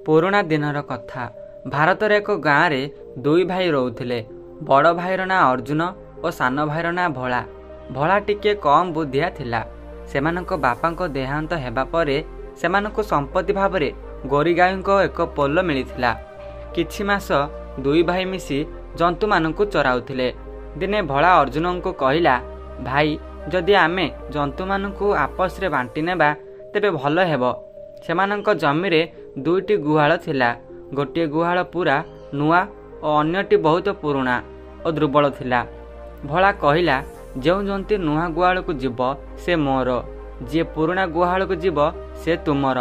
पुराणा दिनर कथा। भारतर एक गाँव में दुई भाई रोते। बड़ भाईर ना अर्जुन और सान भाईर ना भोला। भोला टिके कम बुद्धिया थिला। सेमानक बापांको देहांत हेबा परे सेमानक संपत्ति भावरे गोरी गाईंको एक पोल मिलिथिला। किछि मास दुई भाई मिसी जंतु मानकु चराउथिले। दिने भोला अर्जुन को कहिला, भाई जदि आमे जंतु मानकु आपस रे बांटी नेबा तेबे भल हेबो। सेमानक जमी रे दुईटी गुहाल थिला। गोटे गुहाल पूरा नुआ और अन्यटी बहुत पुराणा और दुर्बल थिला। भोला कहिला, जो जंतु नुआ गुहाल को जीव से मोर, जी पुराणा गुहाल को जीव से तुमर।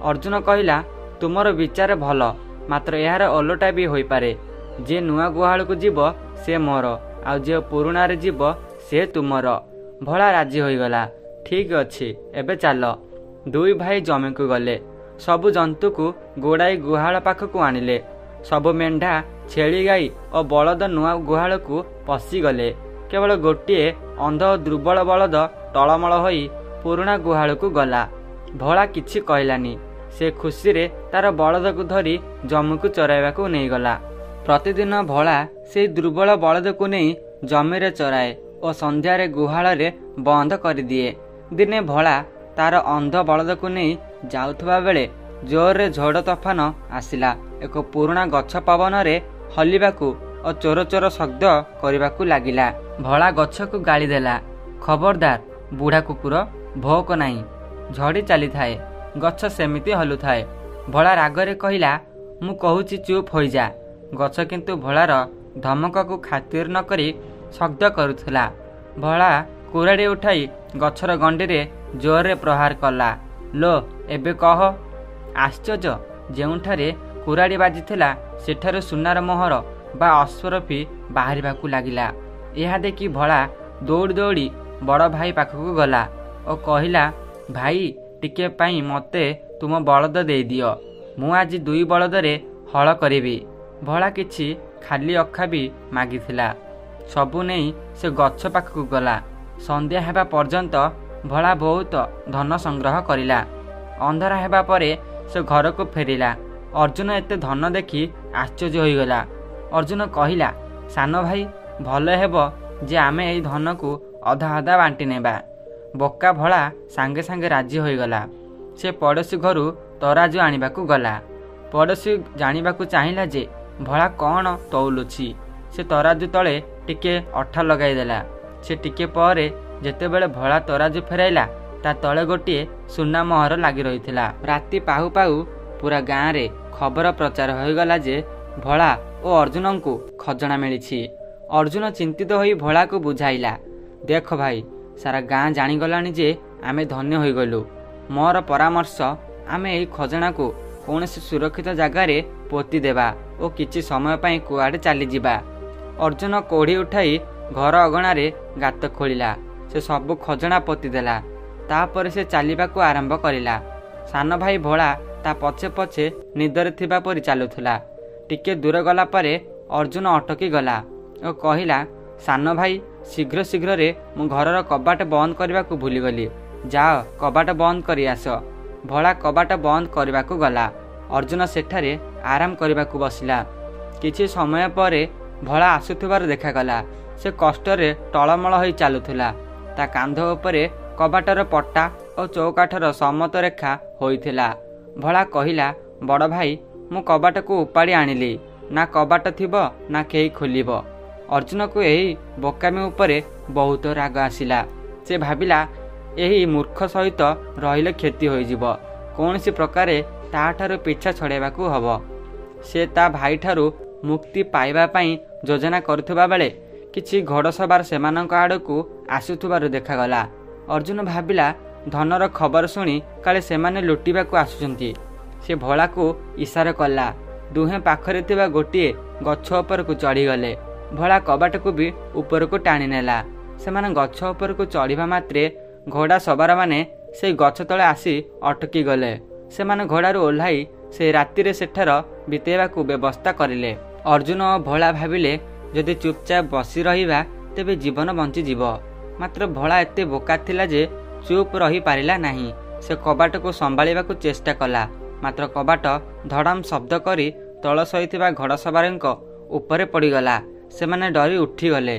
अर्जुन कहिला, तुमर विचार भल, मात्र यार ओलटा भी होई पारे। जे नुआ गुहाल को जीव से मोर, आ जे पुराणा रे जीव से तुमर। भोला राजी होई गला। ठीक अछि, एबे चल। दुई भाई जमी को गले। सबु जंतु को गोड़ाई गुहाल पाखक आनिले। सबु मेंढा, छेली गाई और बलद नुआ गुहाल को पशि गले। केवल गोटे अंध और दुर्बल बलद टलमल होई पुराणा गुहाल को गला। भोला किछि कहलानी। से खुशी रे तार बलद को धरी जमी को चराइबा को नहीं गला। प्रतिदिन भोला से दुर्बल बलद को नहीं जमी रे चराए और संध्या रे गुहाल रे बंद कर दिए। दिने भोला तार अंध बलद को नहीं जाउथबा बेले जोर रे झड़ तोफान आसिला। एक पुराणा गछ पवन रे हलिबाकू और चोर चोर शब्द करबाकू लागिला। भोला गछ को गाली देला, खबरदार बुढ़ा कुकुर, भोक नहीं। झड़ी चली थाए, गछ सेमिति हलु थाए। भोला रागरे कहिला, मु कहूची चुप हो जा। गछ किंतु भोलार धमक को खातिर न करी शब्द करुथला। भोला कुराड़ी उठाई गछर गंडी रे जोर रे प्रहार कला। लो एबे कह। आश्चर्य, जेउठारे कुराड़ी बाजिथिला सेठारे सुनार मोहर बा अश्वरफी बाहरिबाकू लागिला। यह देखी भोला दौड़ी दौड़ी बड़ भाई पाखक गला और कहिला, भाई टिके पाई मते तुम बलद दे दियो। मु आज दुई बलद रे हल करिबी। भोला किछि खाली अखा भी मागिथिला। सबु नहीं से गछ पाखक गला। संध्या हेबा पर्यंत भोला बहुत धन संग्रह करिला। अंधारा हेबा परे से घर को फेरिला। अर्जुन एते धन देखी आश्चर्य होइगला। अर्जुन कहिला, सान भाई भल हेबो जे आमे एई धन को अधा अधा बांटी नेबा। बोका भोला सांगे सांगे राजी होइगला। से पड़ोसी घरू तराजू आनिबाकू गला। पड़ोसी जानिबाकू चाहिला जे भोला कौन तौलुछि। से तराजू तले टिके अठा लगाई देला। से टिके परे जेतेबेले भोला तराजू फेराइला ता तले गोटे सुना मोहर लागी रहिथिला। राति पाहु पाहु पूरा गाँव रे खबर प्रचार होइगला जे भोला और अर्जुन को खजना मिली। अर्जुन चिंतित होई भोला को बुझाइला, देख भाई सारा गाँ जानिगलानी जे आमे धन्य होइगलु। मोर परामर्श, आमे एई खजना को कौनसी सुरक्षित जगार पोती देबा और किछि समय पाई कुआडे चली जिबा। अर्जुन कोढ़ी उठाई घर अगणारे गात खोलिला। से सबु खजना पोती देला। तापर से चलिबाकू आरंभ करिला। सान भाई भोला ता पछे पछे निदरे थिबा परि चालुथला। टिके दूर गला परे अर्जुन अटकी गला और कहिला, सान भाई शीघ्र शीघ्र रे मु घरर कबाट बंद करबाकू भूली गली। जाओ कबाट बंद करी आस। भोला कबाट बंद करबाकू गला। अर्जुन सेठारे आराम करबाकू बसिला। किछि समय परे भोला आसुथिबार देखागला। से कष्टरे टळमळ होई चालुथला। ता कांध उपरे कबाटर पट्टा और चौकाठर समत रेखा होइथिला। भोला कहिला, बड़ भाई मु कबाट को उपाड़ी आनिली। ना कबाट थिबो ना केही खोलिबो। अर्जुन को एही बोकामी उपरे बहुत राग आसिला। से भाबिला, एही मूर्ख सहित रहिले क्षति होइजिबो। कौनसी प्रकारे ताठारु पीछा छड़ेबाकू हबो। से ता भाई ठारू मुक्ति पाइबा पाई योजना करुथबा बेले किछि घोड़सवार सेमानक आड़कू आसुथबार देखागला। अर्जुन भाबिला, धनर खबर शुणी काले सेमाने लुटिबाकू आसुचंती। से भोला को इशारा कला। दुहे पाखरे थिबा गोटिए गछ उपर को चढ़ीगले। भोला कबाट को भी ऊपर को टाणी नेला। सेमाने गछ उपर को चढ़ीबा मात्रे घोड़ा सवार माने से गछ तले आसी अटकी गले। सेमाने घोड़ारू ओह्लाई से राति रे सेठार बितेबाकू व्यवस्था करिले। अर्जुन और भोला भाबिले, जदि चुपचाप बसी रहिबा तेबे जीवन बंची जीव। मात्र भोला एते बोका थिला जे चुप रही पारिला नाही। से कबाट को संभाळिबाकू चेष्टा कला, ମାତ୍ର କବାଟ ଧଡ଼ାମ ଶବ୍ଦ କରି ତଳ ଶୋଇଥିବା ଘୋଡ଼ସବାରଙ୍କ ଉପରେ ପଡ଼ିଗଲା। ସେମାନେ ଡରି ଉଠିଗଲେ।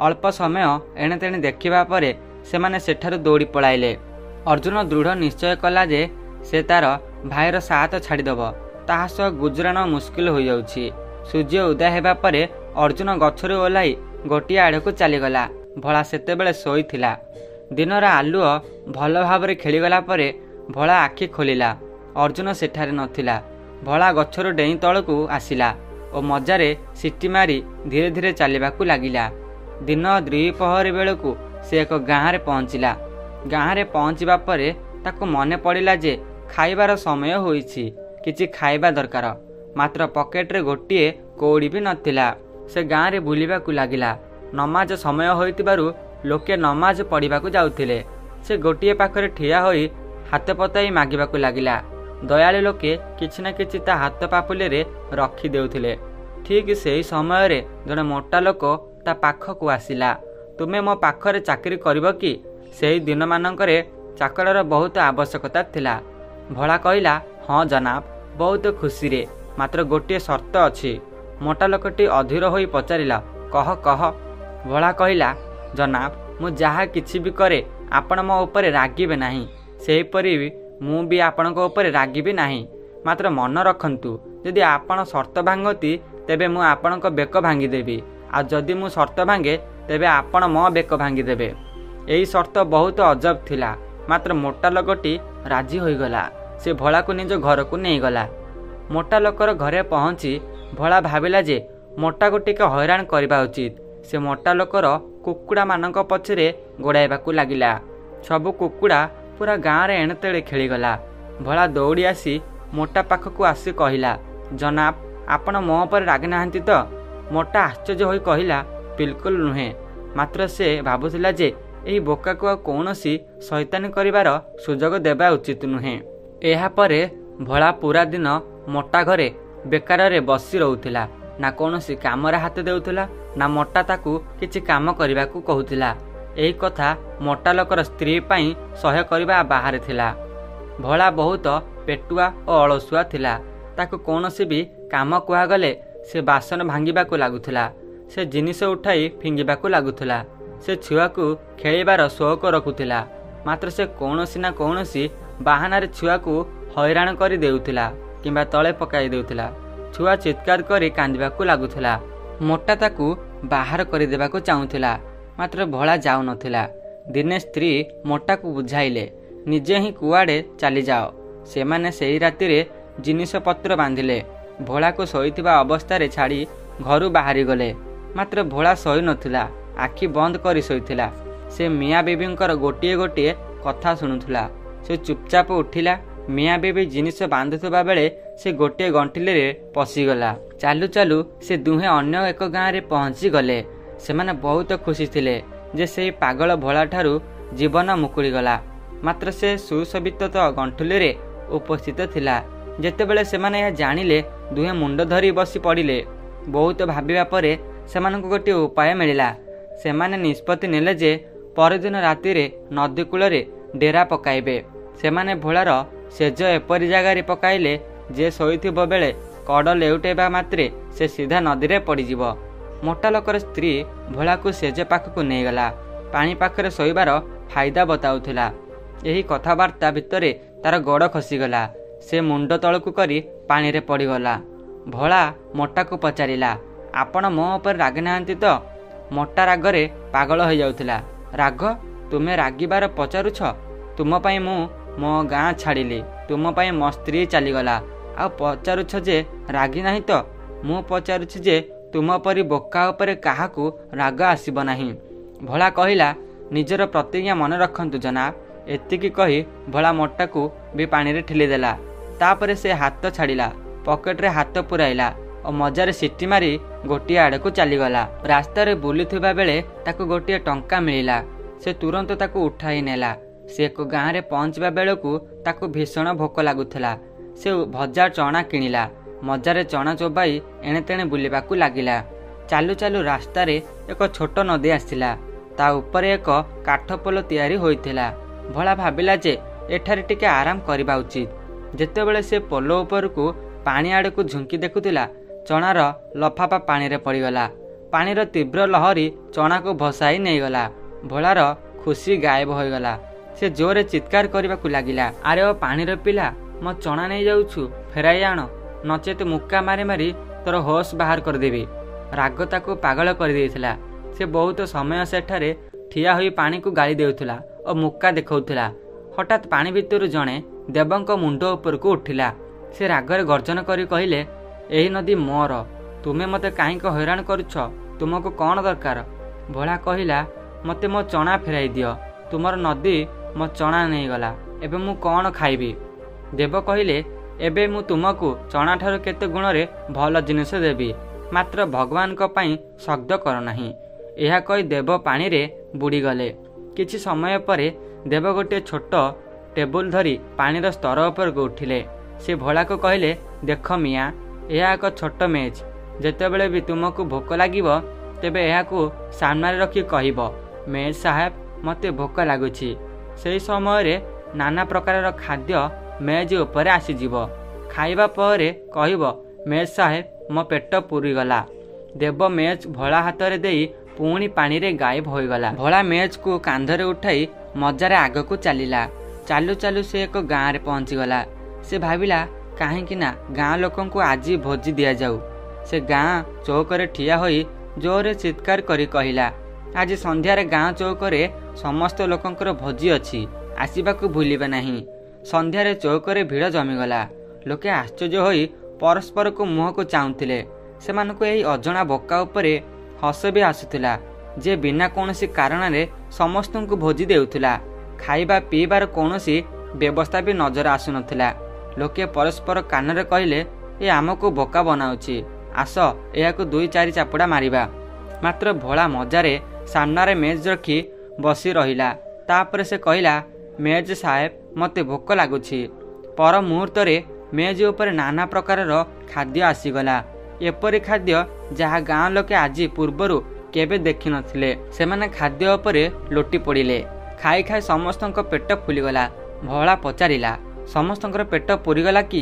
ଅଳ୍ପ ସମୟ ଏଣେତେଣେ ଦେଖିବା ପରେ ସେମାନେ ସେଠାରୁ ଦୌଡ଼ି ପଳାଇଲେ। ଅର୍ଜୁନ ଦୃଢ଼ ନିଶ୍ଚୟ କଲା ଯେ ସେ ତାର ଭାଇର ସାଥ ଛାଡ଼ିଦେବ। ତାହା ସହ ଗୁଜୁରାଣ ମୁସ୍କିଲ ହୋଇଯାଉଛି। ସୂର୍ଯ୍ୟ ଉଦୟ ହେବା ପରେ ଅର୍ଜୁନ ଗଛରୁ ଓହ୍ଲାଇ ଗୋଟିଏ ଆଡ଼କୁ ଚାଲିଗଲା। ଭୋଳା ସେତେବେଳେ ଶୋଇଥିଲା। ଦିନର ଆଲୁଅ ଭଲ ଭାବରେ ଖେଳିଗଲା ପରେ ଭୋଳା ଆଖି ଖୋଲିଲା। ଅର୍ଜୁନ ସେଠାରେ ନଥିଲା। ଭୋଳା ଗଛରୁ ଡେଇଁ ତଳକୁ ଆସିଲା ଓ ମଜାରେ ସିଟି ମାରି ଧୀରେ ଧୀରେ ଚାଲିବାକୁ ଲାଗିଲା। ଦିନ ଦ୍ୱିପ୍ରହରୀ ବେଳକୁ ସେ ଏକ ଗାଁରେ ପହଞ୍ଚିଲା। ଗାଁରେ ପହଞ୍ଚିବା ପରେ ତାକୁ ମନେ ପଡ଼ିଲା ଯେ ଖାଇବାର ସମୟ ହୋଇଛି, କିଛି ଖାଇବା ଦରକାର। ମାତ୍ର ପକେଟରେ ଗୋଟିଏ କଉଡ଼ି ବି ନଥିଲା। ସେ ଗାଁରେ ବୁଲିବାକୁ ଲାଗିଲା। ନମାଜ ସମୟ ହୋଇଥିବାରୁ ଲୋକେ ନମାଜ ପଢ଼ିବାକୁ ଯାଉଥିଲେ। ସେ ଗୋଟିଏ ପାଖରେ ଠିଆ ହୋଇ ହାତ ପତାଇ ମାଗିବାକୁ ଲାଗିଲା। ଦୟାଳୁ ଲୋକେ କିଛି ନା କିଛି ତା ହାତ ପାପୁଲିରେ ରଖି ଦେଉଥିଲେ। ଠିକ୍ ସେହି ସମୟରେ ଜଣେ ମୋଟା ଲୋକ ତା ପାଖକୁ ଆସିଲା। ତୁମେ ମୋ ପାଖରେ ଚାକିରି କରିବ କି? ସେହି ଦିନମାନଙ୍କରେ ଚାକରର ବହୁତ ଆବଶ୍ୟକତା ଥିଲା। ଭୋଳା କହିଲା, ହଁ ଜନାବ, ବହୁତ ଖୁସିରେ, ମାତ୍ର ଗୋଟିଏ ସର୍ତ୍ତ ଅଛି। ମୋଟା ଲୋକଟି ଅଧୀର ହୋଇ ପଚାରିଲା, କହ କହ। ଭୋଳା କହିଲା, ଜନାବ, ମୁଁ ଯାହା କିଛି ବି କରେ ଆପଣ ମୋ ଉପରେ ରାଗିବେ ନାହିଁ। ସେହିପରି ମୁଁ ବି ଆପଣଙ୍କ ଉପରେ ରାଗିବି ନାହିଁ। ମାତ୍ର ମନ ରଖନ୍ତୁ, ଯଦି ଆପଣ ସର୍ତ୍ତ ଭାଙ୍ଗନ୍ତି ତେବେ ମୁଁ ଆପଣଙ୍କ ବେକ ଭାଙ୍ଗିଦେବି, ଆଉ ଯଦି ମୁଁ ସର୍ତ୍ତ ଭାଙ୍ଗେ ତେବେ ଆପଣ ମୋ ବେକ ଭାଙ୍ଗିଦେବେ। ଏହି ସର୍ତ୍ତ ବହୁତ ଅଜବ ଥିଲା। ମାତ୍ର ମୋଟା ଲୋକଟି ରାଜି ହୋଇଗଲା। ସେ ଭୋଳାକୁ ନିଜ ଘରକୁ ନେଇଗଲା। ମୋଟା ଲୋକର ଘରେ ପହଞ୍ଚି ଭୋଳା ଭାବିଲା ଯେ ମୋଟାକୁ ଟିକେ ହଇରାଣ କରିବା ଉଚିତ। ସେ ମୋଟା ଲୋକର କୁକୁଡ଼ାମାନଙ୍କ ପଛରେ ଗୋଡ଼ାଇବାକୁ ଲାଗିଲା। ସବୁ କୁକୁଡ଼ା ପୁରା ଗାଁରେ ଏଣେତେଳେ ଖେଳିଗଲା। ଭୋଳା ଦୌଡ଼ି ଆସି ମୋଟା ପାଖକୁ ଆସି କହିଲା, ଜନାବ, ଆପଣ ମୋ ଉପରେ ରାଗି ନାହାନ୍ତି ତ? ମୋଟା ଆଶ୍ଚର୍ଯ୍ୟ ହୋଇ କହିଲା, ବିଲକୁଲ ନୁହେଁ। ମାତ୍ର ସେ ଭାବୁଥିଲା ଯେ ଏହି ବୋକାକୁ ଆଉ କୌଣସି ଶୈତାନି କରିବାର ସୁଯୋଗ ଦେବା ଉଚିତ ନୁହେଁ। ଏହାପରେ ଭୋଳା ପୁରା ଦିନ ମୋଟା ଘରେ ବେକାରରେ ବସି ରହୁଥିଲା। ନା କୌଣସି କାମରେ ହାତ ଦେଉଥିଲା, ନା ମୋଟା ତାକୁ କିଛି କାମ କରିବାକୁ କହୁଥିଲା। ଏହି କଥା ମୋଟା ଲୋକର ସ୍ତ୍ରୀ ପାଇଁ ସହ୍ୟ କରିବା ବାହାରେ ଥିଲା। ଭୋଳା ବହୁତ ପେଟୁଆ ଓ ଅଳସୁଆ ଥିଲା। ତାକୁ କୌଣସି ବି କାମ କୁହାଗଲେ ସେ ବାସନ ଭାଙ୍ଗିବାକୁ ଲାଗୁଥିଲା। ସେ ଜିନିଷ ଉଠାଇ ଫିଙ୍ଗିବାକୁ ଲାଗୁଥିଲା। ସେ ଛୁଆକୁ ଖେଳିବାର ସଉକ ରଖୁଥିଲା। ମାତ୍ର ସେ କୌଣସି ନା କୌଣସି ବାହାନାରେ ଛୁଆକୁ ହଇରାଣ କରି ଦେଉଥିଲା କିମ୍ବା ତଳେ ପକାଇ ଦେଉଥିଲା। ଛୁଆ ଚିତ୍କାର କରି କାନ୍ଦିବାକୁ ଲାଗୁଥିଲା। ମୋଟା ତାକୁ ବାହାର କରିଦେବାକୁ ଚାହୁଁଥିଲା, ମାତ୍ର ଭୋଳା ଯାଉନଥିଲା। ଦିନେ ସ୍ତ୍ରୀ ମୋଟାକୁ ବୁଝାଇଲେ, ନିଜେ ହିଁ କୁଆଡ଼େ ଚାଲିଯାଅ। ସେମାନେ ସେହି ରାତିରେ ଜିନିଷପତ୍ର ବାନ୍ଧିଲେ। ଭୋଳାକୁ ଶୋଇଥିବା ଅବସ୍ଥାରେ ଛାଡ଼ି ଘରୁ ବାହାରିଗଲେ। ମାତ୍ର ଭୋଳା ଶୋଇନଥିଲା, ଆଖି ବନ୍ଦ କରି ଶୋଇଥିଲା। ସେ ମିଆଁ ବିବିଙ୍କର ଗୋଟିଏ ଗୋଟିଏ କଥା ଶୁଣୁଥିଲା। ସେ ଚୁପଚାପ ଉଠିଲା। ମିଆଁ ବିବି ଜିନିଷ ବାନ୍ଧୁଥିବା ବେଳେ ସେ ଗୋଟିଏ ଗଣ୍ଠିଲିରେ ପଶିଗଲା। ଚାଲୁ ଚାଲୁ ସେ ଦୁହେଁ ଅନ୍ୟ ଏକ ଗାଁରେ ପହଞ୍ଚିଗଲେ। ସେମାନେ ବହୁତ ଖୁସି ଥିଲେ ଯେ ସେହି ପାଗଳ ଭୋଳାଠାରୁ ଜୀବନ ମୁକୁଳିଗଲା। ମାତ୍ର ସେ ସୁଶୋଭିତ ଗଣ୍ଠିଲିରେ ଉପସ୍ଥିତ ଥିଲା। ଯେତେବେଳେ ସେମାନେ ଏହା ଜାଣିଲେ, ଦୁହେଁ ମୁଣ୍ଡ ଧରି ବସି ପଡ଼ିଲେ। ବହୁତ ଭାବିବା ପରେ ସେମାନଙ୍କୁ ଗୋଟିଏ ଉପାୟ ମିଳିଲା। ସେମାନେ ନିଷ୍ପତ୍ତି ନେଲେ ଯେ ପରଦିନ ରାତିରେ ନଦୀ କୂଳରେ ଡେରା ପକାଇବେ। ସେମାନେ ଭୋଳାର ସେଜ ଏପରି ଜାଗାରେ ପକାଇଲେ ଯେ ଶୋଇଥିବା ବେଳେ କଡ଼ ଲେଉଟାଇବା ମାତ୍ରେ ସେ ସିଧା ନଦୀରେ ପଡ଼ିଯିବ। ମୋଟା ଲୋକର ସ୍ତ୍ରୀ ଭୋଳାକୁ ସେଜ ପାଖକୁ ନେଇଗଲା। ପାଣି ପାଖରେ ଶୋଇବାର ଫାଇଦା ବତାଉଥିଲା। ଏହି କଥାବାର୍ତ୍ତା ଭିତରେ ତାର ଗୋଡ଼ ଖସିଗଲା। ସେ ମୁଣ୍ଡ ତଳକୁ କରି ପାଣିରେ ପଡ଼ିଗଲା। ଭୋଳା ମୋଟାକୁ ପଚାରିଲା, ଆପଣ ମୋ ଉପରେ ରାଗି ନାହାନ୍ତି ତ? ମୋଟା ରାଗରେ ପାଗଳ ହୋଇଯାଉଥିଲା। ରାଗ? ତୁମେ ରାଗିବାର ପଚାରୁଛ? ତୁମ ପାଇଁ ମୁଁ ମୋ ଗାଁ ଛାଡ଼ିଲି। ତୁମ ପାଇଁ ମୋ ସ୍ତ୍ରୀ ଚାଲିଗଲା। ଆଉ ପଚାରୁଛ ଯେ ରାଗି ନାହିଁ ତ? ମୁଁ ପଚାରୁଛି ଯେ ତୁମ ପରି ବୋକା ଉପରେ କାହାକୁ ରାଗ ଆସିବ ନାହିଁ? ଭୋଳା କହିଲା, ନିଜର ପ୍ରତିଜ୍ଞା ମନେ ରଖନ୍ତୁ ଜନାବ। ଏତିକି କହି ଭୋଳା ମୋଟାକୁ ବି ପାଣିରେ ଠେଲିଦେଲା। ତାପରେ ସେ ହାତ ଛାଡ଼ିଲା, ପକେଟରେ ହାତ ପୁରାଇଲା ଓ ମଜାରେ ସିଟି ମାରି ଗୋଟିଏ ଆଡ଼କୁ ଚାଲିଗଲା। ରାସ୍ତାରେ ବୁଲୁଥିବା ବେଳେ ତାକୁ ଗୋଟିଏ ଟଙ୍କା ମିଳିଲା। ସେ ତୁରନ୍ତ ତାକୁ ଉଠାଇ ନେଲା। ସେ ଏକ ଗାଁରେ ପହଞ୍ଚିବା ବେଳକୁ ତାକୁ ଭୀଷଣ ଭୋକ ଲାଗୁଥିଲା। ସେ ଭଜା ଚଣା କିଣିଲା। ମଜାରେ ଚଣା ଚୋବାଇ ଏଣେତେଣେ ବୁଲିବାକୁ ଲାଗିଲା। ଚାଲୁ ଚାଲୁ ରାସ୍ତାରେ ଏକ ଛୋଟ ନଦୀ ଆସିଲା। ତା ଉପରେ ଏକ କାଠ ପୋଲ ତିଆରି ହୋଇଥିଲା। ଭୋଳା ଭାବିଲା ଯେ ଏଠାରେ ଟିକେ ଆରାମ କରିବା ଉଚିତ। ଯେତେବେଳେ ସେ ପୋଲ ଉପରକୁ ପାଣି ଆଡ଼କୁ ଝୁଙ୍କି ଦେଖୁଥିଲା, ଚଣାର ଲଫାଫା ପାଣିରେ ପଡ଼ିଗଲା। ପାଣିର ତୀବ୍ର ଲହରୀ ଚଣାକୁ ଭସାଇ ନେଇଗଲା। ଭୋଳାର ଖୁସି ଗାୟବ ହୋଇଗଲା। ସେ ଜୋରରେ ଚିତ୍କାର କରିବାକୁ ଲାଗିଲା, ଆରେ ଓ ପାଣିର ପିଲା, ମୋ ଚଣା ନେଇଯାଉଛୁ, ଫେରାଇ ଆଣ, ନଚେତ ମୁକ୍କା ମାରି ମାରି ତୋର ହୋସ ବାହାର କରିଦେବି। ରାଗ ତାକୁ ପାଗଳ କରିଦେଇଥିଲା। ସେ ବହୁତ ସମୟ ସେଠାରେ ଠିଆ ହୋଇ ପାଣିକୁ ଗାଳି ଦେଉଥିଲା ଓ ମୁକ୍କା ଦେଖାଉଥିଲା। ହଠାତ୍ ପାଣି ଭିତରୁ ଜଣେ ଦେବଙ୍କ ମୁଣ୍ଡ ଉପରକୁ ଉଠିଲା। ସେ ରାଗରେ ଗର୍ଜନ କରି କହିଲେ, ଏହି ନଦୀ ମୋର, ତୁମେ ମୋତେ କାହିଁକି ହଇରାଣ କରୁଛ? ତୁମକୁ କ'ଣ ଦରକାର? ଭୋଳା କହିଲା, ମୋତେ ମୋ ଚଣା ଫେରାଇ ଦିଅ। ତୁମର ନଦୀ ମୋ ଚଣା ନେଇଗଲା, ଏବେ ମୁଁ କ'ଣ ଖାଇବି? ଦେବ କହିଲେ, ଏବେ ମୁଁ ତୁମକୁ ଚଣାଠାରୁ କେତେ ଗୁଣରେ ଭଲ ଜିନିଷ ଦେବି, ମାତ୍ର ଭଗବାନଙ୍କ ପାଇଁ ଶବ୍ଦ କର ନାହିଁ। ଏହା କହି ଦେବ ପାଣିରେ ବୁଡ଼ିଗଲେ। କିଛି ସମୟ ପରେ ଦେବ ଗୋଟିଏ ଛୋଟ ଟେବୁଲ ଧରି ପାଣିର ସ୍ତର ଉପରକୁ ଉଠିଲେ। ସେ ଭୋଳାକୁ କହିଲେ, ଦେଖ ମିଆଁ, ଏହା ଏକ ଛୋଟ ମେଜ। ଯେତେବେଳେ ବି ତୁମକୁ ଭୋକ ଲାଗିବ, ତେବେ ଏହାକୁ ସାମ୍ନାରେ ରଖି କହିବ, ମେଜ ସାହେବ, ମୋତେ ଭୋକ ଲାଗୁଛି। ସେହି ସମୟରେ ନାନା ପ୍ରକାରର ଖାଦ୍ୟ ମେଜ ଉପରେ ଆସିଯିବ। ଖାଇବା ପରେ କହିବ, ମେଜ ସାହେବ, ମୋ ପେଟ ପୁରିଗଲା। ଦେବ ମେଜ ଭୋଳା ହାତରେ ଦେଇ ପୁଣି ପାଣିରେ ଗାୟବ ହୋଇଗଲା। ଭୋଳା ମେଜକୁ କାନ୍ଧରେ ଉଠାଇ ମଜାରେ ଆଗକୁ ଚାଲିଲା। ଚାଲୁ ଚାଲୁ ସେ ଏକ ଗାଁରେ ପହଞ୍ଚିଗଲା। ସେ ଭାବିଲା, କାହିଁକି ନା ଗାଁ ଲୋକଙ୍କୁ ଆଜି ଭୋଜି ଦିଆଯାଉ। ସେ ଗାଁ ଚୌକରେ ଠିଆ ହୋଇ ଜୋରରେ ଚିତ୍କାର କରି କହିଲା, ଆଜି ସନ୍ଧ୍ୟାରେ ଗାଁ ଚୌକରେ ସମସ୍ତ ଲୋକଙ୍କର ଭୋଜି ଅଛି, ଆସିବାକୁ ଭୁଲିବେ ନାହିଁ। ସନ୍ଧ୍ୟାରେ ଚୌକରେ ଭିଡ଼ ଜମିଗଲା। ଲୋକେ ଆଶ୍ଚର୍ଯ୍ୟ ହୋଇ ପରସ୍ପରକୁ ମୁହଁକୁ ଚାହୁଁଥିଲେ। ସେମାନଙ୍କୁ ଏହି ଅଜଣା ବୋକା ଉପରେ ହସ ବି ଆସୁଥିଲା, ଯେ ବିନା କୌଣସି କାରଣରେ ସମସ୍ତଙ୍କୁ ଭୋଜି ଦେଉଥିଲା। ଖାଇବା ପିଇବାର କୌଣସି ବ୍ୟବସ୍ଥା ବି ନଜର ଆସୁନଥିଲା। ଲୋକେ ପରସ୍ପର କାନରେ କହିଲେ, ଏ ଆମକୁ ବୋକା ବନାଉଛି, ଆସ ଏହାକୁ 2-4 ଚାପୁଡ଼ା ମାରିବା। ମାତ୍ର ଭୋଳା ମଜାରେ ସାମ୍ନାରେ ମେଜ ରଖି ବସି ରହିଲା। ତାପରେ ସେ କହିଲା, ମେଜ ସାହେବ, ମୋତେ ଭୋକ ଲାଗୁଛି। ପର ମୁହୂର୍ତ୍ତରେ ମେଜ ଉପରେ ନାନା ପ୍ରକାରର ଖାଦ୍ୟ ଆସିଗଲା। ଏପରି ଖାଦ୍ୟ ଯାହା ଗାଁ ଲୋକେ ଆଜି ପୂର୍ବରୁ କେବେ ଦେଖିନଥିଲେ। ସେମାନେ ଖାଦ୍ୟ ଉପରେ ଲୋଟି ପଡ଼ିଲେ। ଖାଇ ଖାଇ ସମସ୍ତଙ୍କ ପେଟ ଫୁଲିଗଲା। ଭୋଳା ପଚାରିଲା, ସମସ୍ତଙ୍କର ପେଟ ପୁରିଗଲା କି?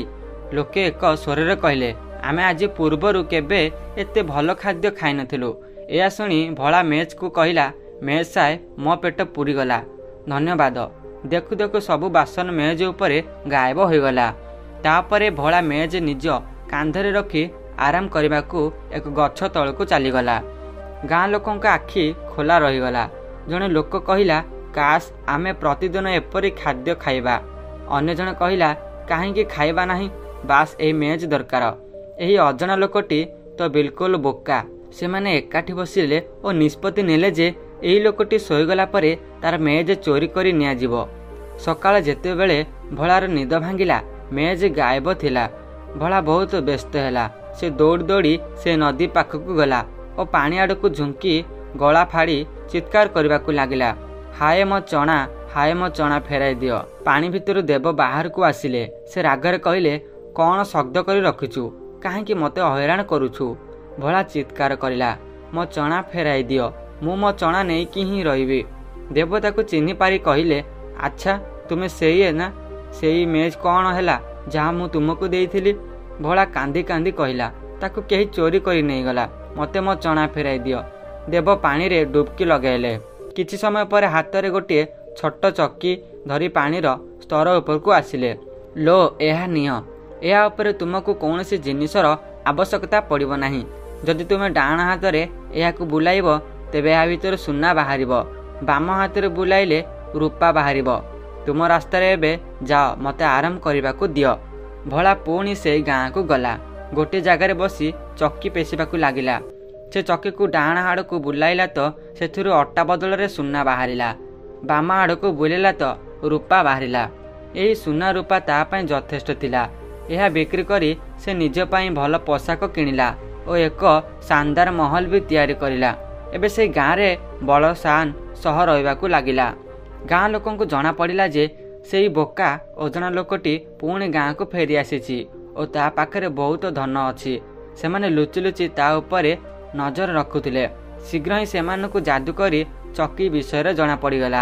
ଲୋକେ ଏକ ସ୍ୱରରେ କହିଲେ, ଆମେ ଆଜି ପୂର୍ବରୁ କେବେ ଏତେ ଭଲ ଖାଦ୍ୟ ଖାଇନଥିଲୁ। ଏହା ଶୁଣି ଭୋଳା ମେଜକୁ କହିଲା, ମେଜ ସାହେବ, ମୋ ପେଟ ପୁରିଗଲା, ଧନ୍ୟବାଦ। ଦେଖୁ ଦେଖୁ ସବୁ ବାସନ ମେଜ ଉପରେ ଗାୟବ ହୋଇଗଲା। ତାପରେ ଭୋଳା ମେଜ ନିଜ କାନ୍ଧରେ ରଖି ଆରାମ କରିବାକୁ ଏକ ଗଛ ତଳକୁ ଚାଲିଗଲା। ଗାଁ ଲୋକଙ୍କ ଆଖି ଖୋଲା ରହିଗଲା। ଜଣେ ଲୋକ କହିଲା, କାଶ ଆମେ ପ୍ରତିଦିନ ଏପରି ଖାଦ୍ୟ ଖାଇବା। ଅନ୍ୟ ଜଣେ କହିଲା, କାହିଁକି ଖାଇବା ନାହିଁ, ବାସ୍ ଏହି ମେଜ ଦରକାର। ଏହି ଅଜଣା ଲୋକଟି ତ ବିଲକୁଲ ବୋକା। ସେମାନେ ଏକାଠି ବସିଲେ ଓ ନିଷ୍ପତ୍ତି ନେଲେ ଯେ ଏହି ଲୋକଟି ଶୋଇଗଲା ପରେ ତାର ମେଜ ଚୋରି କରି ନିଆଯିବ। ସକାଳେ ଯେତେବେଳେ ଭୋଳାର ନିଦ ଭାଙ୍ଗିଲା, ମେଜ ଗାୟବ ଥିଲା। ଭୋଳା ବହୁତ ବ୍ୟସ୍ତ ହେଲା। ସେ ଦୌଡ଼ି ଦୌଡ଼ି ସେ ନଦୀ ପାଖକୁ ଗଲା ଓ ପାଣି ଆଡ଼କୁ ଝୁଙ୍କି ଗଳା ଫାଡ଼ି ଚିତ୍କାର କରିବାକୁ ଲାଗିଲା, ହାୟ ମୋ ଚଣା, ହାୟ ମୋ ଚଣା ଫେରାଇ ଦିଅ। ପାଣି ଭିତରୁ ଦେବ ବାହାରକୁ ଆସିଲେ। ସେ ରାଗରେ କହିଲେ, କ'ଣ ଶବ୍ଦ କରି ରଖିଛୁ? କାହିଁକି ମୋତେ ହଇରାଣ କରୁଛୁ? ଭୋଳା ଚିତ୍କାର କରିଲା, ମୋ ଚଣା ଫେରାଇ ଦିଅ, ମୁଁ ମୋ ଚଣା ନେଇକି ହିଁ ରହିବି। ଦେବ ତାକୁ ଚିହ୍ନି ପାରି କହିଲେ, ଆଚ୍ଛା ତୁମେ ସେଇ ନା? ସେଇ ମେଜ କ'ଣ ହେଲା ଯାହା ମୁଁ ତୁମକୁ ଦେଇଥିଲି? ଭୋଳା କାନ୍ଦି କାନ୍ଦି କହିଲା, ତାକୁ କେହି ଚୋରି କରି ନେଇଗଲା, ମୋତେ ମୋ ଚଣା ଫେରାଇ ଦିଅ। ଦେବ ପାଣିରେ ଡୁବକି ଲଗାଇଲେ। କିଛି ସମୟ ପରେ ହାତରେ ଗୋଟିଏ ଛୋଟ ଚକି ଧରି ପାଣିର ସ୍ତର ଉପରକୁ ଆସିଲେ। ଲୋ, ଏହା ନିଅ। ଏହା ଉପରେ ତୁମକୁ କୌଣସି ଜିନିଷର ଆବଶ୍ୟକତା ପଡ଼ିବ ନାହିଁ। ଯଦି ତୁମେ ଡାହାଣ ହାତରେ ଏହାକୁ ବୁଲାଇବ, ତେବେ ଏହା ଭିତରୁ ସୁନା ବାହାରିବ। ବାମ ହାତରେ ବୁଲାଇଲେ ରୂପା ବାହାରିବ। ତୁମ ରାସ୍ତାରେ ଏବେ ଯାଅ, ମୋତେ ଆରାମ କରିବାକୁ ଦିଅ। ଭୋଳା ପୁଣି ସେଇ ଗାଁକୁ ଗଲା। ଗୋଟିଏ ଜାଗାରେ ବସି ଚକି ପେଷିବାକୁ ଲାଗିଲା। ସେ ଚକିକୁ ଡାହାଣ ଆଡ଼କୁ ବୁଲାଇଲା ତ ସେଥିରୁ ଅଟା ବଦଳରେ ସୁନା ବାହାରିଲା। ବାମ ଆଡ଼କୁ ବୁଲାଇଲା ତ ରୂପା ବାହାରିଲା। ଏହି ସୁନା ରୂପା ତା ପାଇଁ ଯଥେଷ୍ଟ ଥିଲା। ଏହା ବିକ୍ରି କରି ସେ ନିଜ ପାଇଁ ଭଲ ପୋଷାକ କିଣିଲା ଓ ଏକ ଶାନଦାର ମହଲ ବି ତିଆରି କରିଲା। ଏବେ ସେ ଗାଁରେ ବଡ଼ ଶାନ ସହ ରହିବାକୁ ଲାଗିଲା। ଗାଁ ଲୋକଙ୍କୁ ଜଣାପଡ଼ିଲା ଯେ ସେହି ବୋକା ଅଜଣା ଲୋକଟି ପୁଣି ଗାଁକୁ ଫେରି ଆସିଛି ଓ ତା ପାଖରେ ବହୁତ ଧନ ଅଛି। ସେମାନେ ଲୁଚି ଲୁଚି ତା ଉପରେ ନଜର ରଖୁଥିଲେ। ଶୀଘ୍ର ହିଁ ସେମାନଙ୍କୁ ଯାଦୁକରୀ ଚକି ବିଷୟରେ ଜଣାପଡ଼ିଗଲା।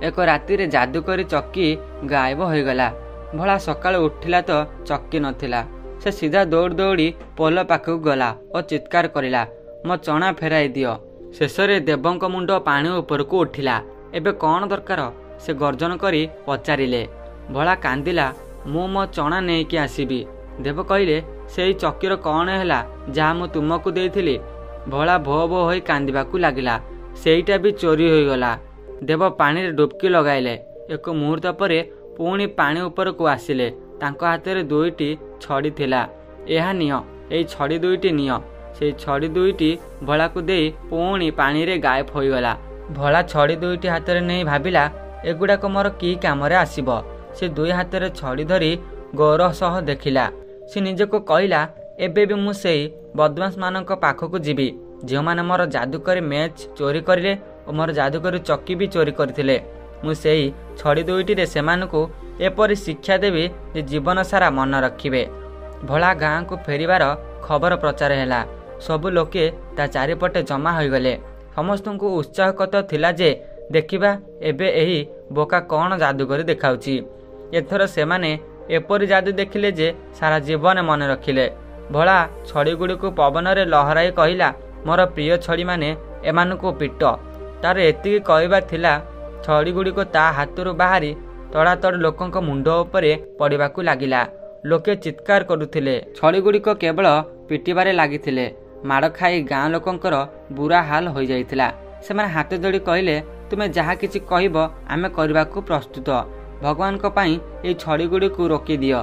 ଏକ ରାତିରେ ଯାଦୁକରୀ ଚକି ଗାୟବ ହୋଇଗଲା। ଭୋଳା ସକାଳୁ ଉଠିଲା ତ ଚକି ନଥିଲା। ସେ ସିଧା ଦୌଡ଼ି ଦୌଡ଼ି ପୋଲ ପାଖକୁ ଗଲା ଓ ଚିତ୍କାର କରିଲା, ମୋ ଚଣା ଫେରାଇ ଦିଅ। ଶେଷରେ ଦେବଙ୍କ ମୁଣ୍ଡ ପାଣି ଉପରକୁ ଉଠିଲା। ଏବେ କ'ଣ ଦରକାର? ସେ ଗର୍ଜନ କରି ପଚାରିଲେ। ଭୋଳା କାନ୍ଦିଲା, ମୁଁ ମୋ ଚଣା ନେଇକି ଆସିବି। ଦେବ କହିଲେ, ସେଇ ଚକିର କ'ଣ ହେଲା ଯାହା ମୁଁ ତୁମକୁ ଦେଇଥିଲି? ଭୋଳା ଭୋ ଭୋ ହୋଇ କାନ୍ଦିବାକୁ ଲାଗିଲା, ସେଇଟା ବି ଚୋରି ହୋଇଗଲା। ଦେବ ପାଣିରେ ଡୁବକି ଲଗାଇଲେ। ଏକ ମୁହୂର୍ତ୍ତ ପରେ ପୁଣି ପାଣି ଉପରକୁ ଆସିଲେ। ତାଙ୍କ ହାତରେ 2ଟି ଛଡ଼ି ଥିଲା। ଏହା ନିଅ, ଏଇ ଛଡ଼ି 2ଟି ନିଅ। ସେଇ ଛଡ଼ି 2ଟି ଭୋଳାକୁ ଦେଇ ପୁଣି ପାଣିରେ ଗାୟବ ହୋଇଗଲା। ଭୋଳା ଛଡ଼ି 2ଟି ହାତରେ ନେଇ ଭାବିଲା, ଏଗୁଡ଼ାକ ମୋର କି କାମରେ ଆସିବ। ସେ 2 ହାତରେ ଛଡ଼ି ଧରି ଗୌରବ ସହ ଦେଖିଲା। ସେ ନିଜକୁ କହିଲା, ଏବେ ବି ମୁଁ ସେଇ ବଦମାସ ମାନଙ୍କ ପାଖକୁ ଯିବି ଯେଉଁମାନେ ମୋର ଯାଦୁକରୀ ମେଚ୍ ଚୋରି କରିଲେ ଓ ମୋର ଯାଦୁକରୀ ଚକି ବି ଚୋରି କରିଥିଲେ। ମୁଁ ସେଇ ଛଡ଼ି 2ଟିରେ ସେମାନଙ୍କୁ ଏପରି ଶିକ୍ଷା ଦେବି ଯେ ଜୀବନ ସାରା ମନେ ରଖିବେ। ଭୋଳା ଗାଁକୁ ଫେରିବାର ଖବର ପ୍ରଚାର ହେଲା। ସବୁ ଲୋକେ ତା ଚାରିପଟେ ଜମା ହୋଇଗଲେ। ସମସ୍ତଙ୍କୁ ଉତ୍ସାହ କଥା ଥିଲା ଯେ ଦେଖିବା ଏବେ ଏହି ବୋକା କ'ଣ ଯାଦୁକରି ଦେଖାଉଛି। ଏଥର ସେମାନେ ଏପରି ଯାଦୁ ଦେଖିଲେ ଯେ ସାରା ଜୀବନ ମନେ ରଖିଲେ। ଭୋଳା ଛଡ଼ିଗୁଡ଼ିକୁ ପବନରେ ଲହରାଇ କହିଲା, ମୋର ପ୍ରିୟ ଛଡ଼ିମାନେ, ଏମାନଙ୍କୁ ପିଟ। ତାର ଏତିକି କହିବା ଥିଲା, ଛଡ଼ିଗୁଡ଼ିକ ତା ହାତରୁ ବାହାରି ତଡ଼ାତଡ଼ ଲୋକଙ୍କ ମୁଣ୍ଡ ଉପରେ ପଡ଼ିବାକୁ ଲାଗିଲା। ଲୋକେ ଚିତ୍କାର କରୁଥିଲେ। ଛଡ଼ିଗୁଡ଼ିକ କେବଳ ପିଟିବାରେ ଲାଗିଥିଲେ। ମାଡ଼ ଖାଇ ଗାଁ ଲୋକଙ୍କର ବୁରା ହାଲ ହୋଇଯାଇଥିଲା। ସେମାନେ ହାତ ଯୋଡ଼ି କହିଲେ, ତୁମେ ଯାହା କିଛି କହିବ ଆମେ କରିବାକୁ ପ୍ରସ୍ତୁତ। ଭଗବାନଙ୍କ ପାଇଁ ଏହି ଛଡ଼ିଗୁଡ଼ିକୁ ରୋକିଦିଅ।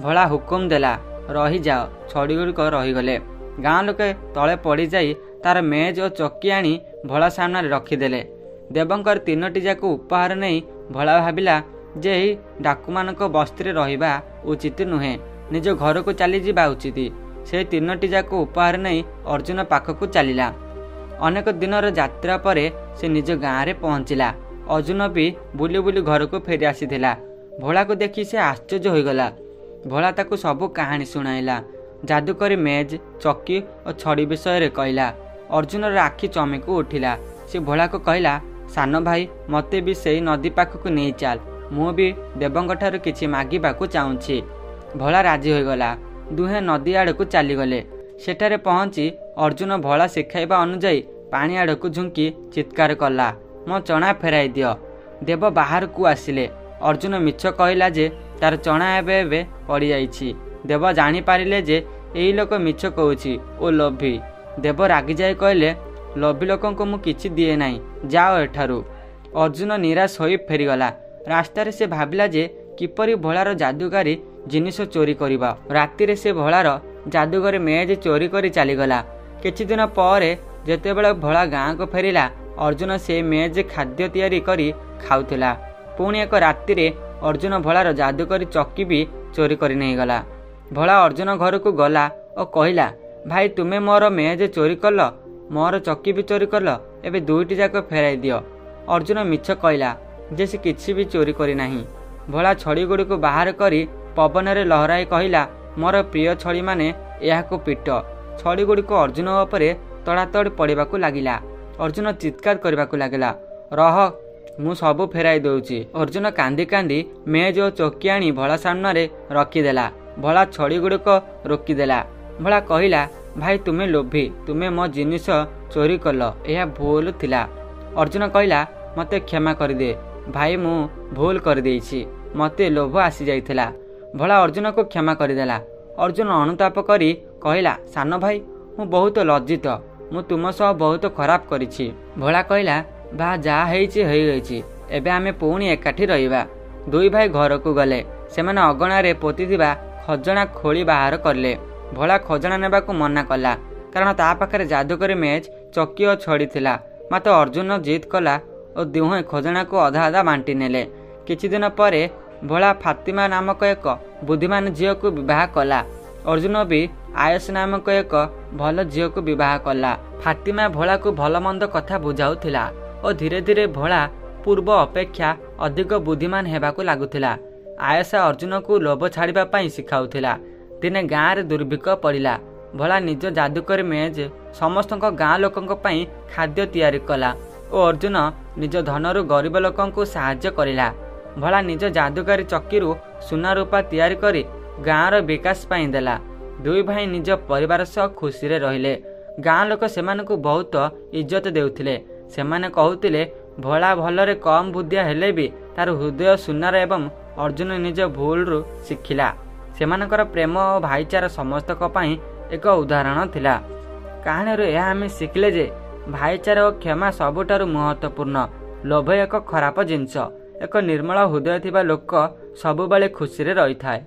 ଭୋଳା ହୁକୁମ ଦେଲା, ରହିଯାଅ। ଛଡ଼ିଗୁଡ଼ିକ ରହିଗଲେ। ଗାଁ ଲୋକେ ତଳେ ପଡ଼ିଯାଇ ତାର ମେଜ ଓ ଚକି ଆଣି ଭୋଳା ସାମ୍ନାରେ ରଖିଦେଲେ। ଦେବଙ୍କର 3ଟି ଯାକ ଉପହାର ନେଇ ଭୋଳା ଭାବିଲା ଯେ ଏହି ଡାକୁମାନଙ୍କ ବସ୍ତିରେ ରହିବା ଉଚିତ ନୁହେଁ, ନିଜ ଘରକୁ ଚାଲିଯିବା ଉଚିତ। ସେ 3ଟି ଯାକ ଉପହାର ନେଇ ଅର୍ଜୁନ ପାଖକୁ ଚାଲିଲା। ଅନେକ ଦିନର ଯାତ୍ରା ପରେ ସେ ନିଜ ଗାଁରେ ପହଞ୍ଚିଲା। ଅର୍ଜୁନ ବି ବୁଲି ବୁଲି ଘରକୁ ଫେରି ଆସିଥିଲା। ଭୋଳାକୁ ଦେଖି ସେ ଆଶ୍ଚର୍ଯ୍ୟ ହୋଇଗଲା। ଭୋଳା ତାକୁ ସବୁ କାହାଣୀ ଶୁଣାଇଲା। ଯାଦୁକରୀ ମେଜ, ଚକି ଓ ଛଡ଼ି ବିଷୟରେ କହିଲା। ଅର୍ଜୁନର ଆଖି ଚମକି ଉଠିଲା। ସେ ଭୋଳାକୁ କହିଲା, ସାନ ଭାଇ, ମୋତେ ବି ସେଇ ନଦୀ ପାଖକୁ ନେଇ ଚାଲ। ମୁଁ ବି ଦେବଙ୍କଠାରୁ କିଛି ମାଗିବାକୁ ଚାହୁଁଛି। ଭୋଳା ରାଜି ହୋଇଗଲା। ଦୁହେଁ ନଦୀ ଆଡ଼କୁ ଚାଲିଗଲେ। ସେଠାରେ ପହଞ୍ଚି ଅର୍ଜୁନ ଭୋଳା ଶିଖାଇବା ଅନୁଯାୟୀ ପାଣି ଆଡ଼କୁ ଝୁଙ୍କି ଚିତ୍କାର କଲା, ମୋ ଚଣା ଫେରାଇ ଦିଅ। ଦେବ ବାହାରକୁ ଆସିଲେ। ଅର୍ଜୁନ ମିଛ କହିଲା ଯେ ତାର ଚଣା ଏବେ ଏବେ ପଡ଼ିଯାଇଛି। ଦେବ ଜାଣିପାରିଲେ ଯେ ଏହି ଲୋକ ମିଛ କହୁଛି ଓ ଲୋଭୀ। ଦେବ ରାଗିଯାଇ କହିଲେ, ଲୋଭୀ ଲୋକଙ୍କୁ ମୁଁ କିଛି ଦିଏ ନାହିଁ, ଯାଅ ଏଠାରୁ। ଅର୍ଜୁନ ନିରାଶ ହୋଇ ଫେରିଗଲା। ରାସ୍ତାରେ ସେ ଭାବିଲା ଯେ କିପରି ଭୋଳାର ଯାଦୁକାରୀ ଜିନିଷ ଚୋରି କରିବ। ରାତିରେ ସେ ଭୋଳାର ଯାଦୁକରୀ ମେଜ ଚୋରି କରି ଚାଲିଗଲା। କିଛି ଦିନ ପରେ ଯେତେବେଳେ ଭୋଳା ଗାଁକୁ ଫେରିଲା, ଅର୍ଜୁନ ସେ ମେଜ ଖାଦ୍ୟ ତିଆରି କରି ଖାଉଥିଲା। ପୁଣି ଏକ ରାତିରେ ଅର୍ଜୁନ ଭୋଳାର ଯାଦୁକରୀ ଚକି ବି ଚୋରି କରି ନେଇଗଲା। ଭୋଳା ଅର୍ଜୁନ ଘରକୁ ଗଲା ଓ କହିଲା, ଭାଇ, ତୁମେ ମୋର ମେଜ ଚୋରି କଲ, ମୋର ଚକି ବି ଚୋରି କଲ, ଏବେ 2ଟି ଯାକ ଫେରାଇ ଦିଅ। ଅର୍ଜୁନ ମିଛ କହିଲା ଯେ ସେ କିଛି ବି ଚୋରି କରିନାହିଁ। ଭୋଳା ଛଡ଼ିଗୁଡ଼ିକୁ ବାହାର କରି ପବନରେ ଲହରାଇ କହିଲା, ମୋର ପ୍ରିୟ ଛଡ଼ିମାନେ, ଏହାକୁ ପିଟ। ଛଡ଼ିଗୁଡ଼ିକୁ ଅର୍ଜୁନ ଉପରେ ତଡ଼ାତଡ଼ି ପଡ଼ିବାକୁ ଲାଗିଲା। ଅର୍ଜୁନ ଚିତ୍କାର କରିବାକୁ ଲାଗିଲା, ରହ, ମୁଁ ସବୁ ଫେରାଇ ଦେଉଛି। ଅର୍ଜୁନ କାନ୍ଦି କାନ୍ଦି ମେଜ ଓ ଚକି ଆଣି ଭୋଳା ସାମ୍ନାରେ ରଖିଦେଲା। ଭୋଳା ଛଡ଼ିଗୁଡ଼ିକ ରୋକିଦେଲା। ଭୋଳା କହିଲା, ଭାଇ, ତୁମେ ଲୋଭୀ, ତୁମେ ମୋ ଜିନିଷ ଚୋରି କଲ, ଏହା ଭୁଲ ଥିଲା। ଅର୍ଜୁନ କହିଲା, ମୋତେ କ୍ଷମା କରିଦେ ଭାଇ, ମୁଁ ଭୁଲ କରିଦେଇଛି, ମୋତେ ଲୋଭ ଆସିଯାଇଥିଲା। ଭୋଳା ଅର୍ଜୁନକୁ କ୍ଷମା କରିଦେଲା। ଅର୍ଜୁନ ଅନୁତାପ କରି କହିଲା, ସାନ ଭାଇ, ମୁଁ ବହୁତ ଲଜ୍ଜିତ, ମୁଁ ତୁମ ସହ ବହୁତ ଖରାପ କରିଛି। ଭୋଳା କହିଲା, ବା ଯାହା ହେଇଛି ହେଇଯାଇଛି, ଏବେ ଆମେ ପୁଣି ଏକାଠି ରହିବା। 2 ଭାଇ ଘରକୁ ଗଲେ। ସେମାନେ ଅଗଣାରେ ପୋତିଥିବା ଖଜଣା ଖୋଳି ବାହାର କଲେ। ଭୋଳା ଖଜଣା ନେବାକୁ ମନା କଲା, କାରଣ ତା ପାଖରେ ଯାଦୁକରୀ ମେଜ, ଚକି ଓ ଛଡ଼ି ଥିଲା। ମାତ୍ର ଅର୍ଜୁନ ଜିଦ୍ କଲା ଓ ଦୁହେଁ ଖଜଣାକୁ ଅଧା ଅଧା ବାଣ୍ଟି ନେଲେ। କିଛି ଦିନ ପରେ ଭୋଳା ଫାତିମା ନାମକ ଏକ ବୁଦ୍ଧିମାନ ଝିଅକୁ ବିବାହ କଲା। ଅର୍ଜୁନ ବି ଆୟସ ନାମକ ଏକ ଭଲ ଝିଅକୁ ବିବାହ କଲା। ଫାତିମା ଭୋଳାକୁ ଭଲ ମନ୍ଦ କଥା ବୁଝାଉଥିଲା ଓ ଧୀରେ ଧୀରେ ଭୋଳା ପୂର୍ବ ଅପେକ୍ଷା ଅଧିକ ବୁଦ୍ଧିମାନ ହେବାକୁ ଲାଗୁଥିଲା। ଆୟସା ଅର୍ଜୁନକୁ ଲୋଭ ଛାଡ଼ିବା ପାଇଁ ଶିଖାଉଥିଲା। ଦିନେ ଗାଁରେ ଦୁର୍ଭିକ୍ଷ ପଡ଼ିଲା। ଭୋଳା ନିଜ ଯାଦୁକରୀ ମେଜ ସମସ୍ତଙ୍କ ଗାଁ ଲୋକଙ୍କ ପାଇଁ ଖାଦ୍ୟ ତିଆରି କଲା ଓ ଅର୍ଜୁନ ନିଜ ଧନରୁ ଗରିବ ଲୋକଙ୍କୁ ସାହାଯ୍ୟ କରିଲା। ଭୋଳା ନିଜ ଯାଦୁକାରୀ ଚକିରୁ ସୁନା ରୂପା ତିଆରି କରି ଗାଁର ବିକାଶ ପାଇଁ ଦେଲା। ଦୁଇ ଭାଇ ନିଜ ପରିବାର ସହ ଖୁସିରେ ରହିଲେ। ଗାଁ ଲୋକ ସେମାନଙ୍କୁ ବହୁତ ଇଜ୍ଜତ ଦେଉଥିଲେ। ସେମାନେ କହୁଥିଲେ ଭୋଳା ଭଲରେ କମ୍ ବୁଦ୍ଧିଆ ହେଲେ ବି ତାର ହୃଦୟ ସୁନାର ଏବଂ ଅର୍ଜୁନ ନିଜ ଭୁଲରୁ ଶିଖିଲା। ସେମାନଙ୍କର ପ୍ରେମ ଓ ଭାଇଚାରା ସମସ୍ତଙ୍କ ପାଇଁ ଏକ ଉଦାହରଣ ଥିଲା। କାହାଣୀରୁ ଏହା ଆମେ ଶିଖିଲେ ଯେ ଭାଇଚାରା ଓ କ୍ଷମା ସବୁଠାରୁ ମହତ୍ତ୍ୱପୂର୍ଣ୍ଣ। ଲୋଭ ଏକ ଖରାପ ଜିନିଷ। ଏକ ନିର୍ମଳ ହୃଦୟ ଥିବା ଲୋକ ସବୁବେଳେ ଖୁସିରେ ରହିଥାଏ।